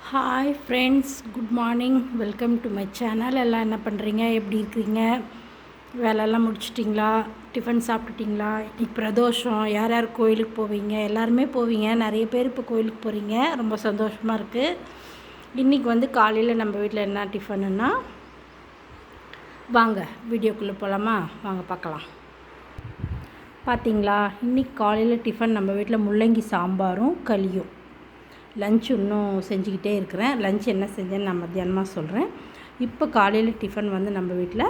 Hi friends, good morning. Welcome to my channel. எல்லாம் என்ன பண்ணுறீங்க, எப்படி இருக்கிறீங்க? வேலையெல்லாம் முடிச்சிட்டிங்களா? டிஃபன் சாப்பிட்டுட்டிங்களா? இன்றைக்கி பிரதோஷம். யார் யார் கோயிலுக்கு போவீங்க? எல்லாருமே போவீங்க. நிறைய பேர் இப்போ கோயிலுக்கு போகிறீங்க. ரொம்ப சந்தோஷமாக இருக்குது. இன்றைக்கி காலையில் நம்ம வீட்டில் என்ன டிஃபனுன்னா, வாங்க வீடியோக்குள்ளே போகலாமா? வாங்க பார்க்கலாம். பார்த்தீங்களா, இன்றைக்கி காலையில் டிஃபன் நம்ம வீட்டில் முள்ளங்கி சாம்பாரும் களியும். லஞ்ச் இன்னும் செஞ்சுக்கிட்டே இருக்கிறேன். லஞ்ச் என்ன செஞ்சேன்னு நான் மத்தியானமாக சொல்கிறேன். இப்போ காலையில் டிஃபன் நம்ம வீட்டில்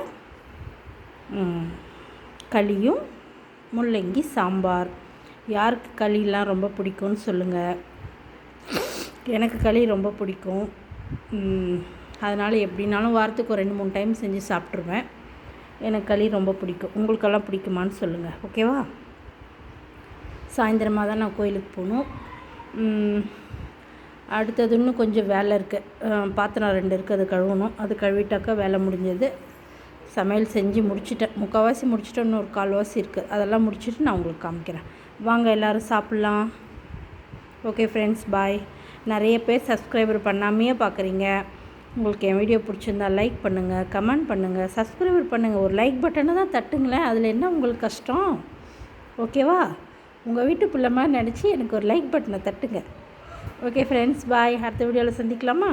களியும் முள்ளங்கி சாம்பார். யாருக்கு களிலாம் ரொம்ப பிடிக்கும்னு சொல்லுங்கள். எனக்கு களி ரொம்ப பிடிக்கும். அதனால் எப்படின்னாலும் வாரத்துக்கு ஒரு 2-3 டைம் செஞ்சு சாப்பிட்ருவேன். எனக்கு களி ரொம்ப பிடிக்கும். உங்களுக்கெல்லாம் பிடிக்குமான்னு சொல்லுங்கள், ஓகேவா? சாயந்தரமாக தான் நான் கோயிலுக்கு போகணும். அடுத்தது இன்னும் கொஞ்சம் வேலை இருக்குது. பாத்திரம் 2 இருக்குது, அது கழுவணும். அது கழுவிட்டாக்கா வேலை முடிஞ்சது. சமையல் செஞ்சு முடிச்சிட்டேன். முக்கால்வாசி முடிச்சுட்டேன். இன்னும் ஒரு 1/4வாசி இருக்குது. அதெல்லாம் முடிச்சுட்டு நான் உங்களுக்கு காமிக்கிறேன். வாங்க எல்லோரும் சாப்பிட்லாம். ஓகே ஃப்ரெண்ட்ஸ், பாய். நிறைய பேர் சப்ஸ்கிரைபர் பண்ணாமையே பார்க்குறீங்க. உங்களுக்கு என் வீடியோ பிடிச்சிருந்தா லைக் பண்ணுங்கள், கமெண்ட் பண்ணுங்கள், சப்ஸ்கிரைபர் பண்ணுங்கள். ஒரு லைக் பட்டனை தான் தட்டுங்களேன். அதில் என்ன உங்களுக்கு கஷ்டம்? ஓகேவா? உங்கள் வீட்டு பிள்ளை மாதிரி நினச்சி எனக்கு ஒரு லைக் பட்டனை தட்டுங்க. ஓகே ஃப்ரெண்ட்ஸ், பாய். அடுத்த வீடியோவில் சந்திக்கலாமா?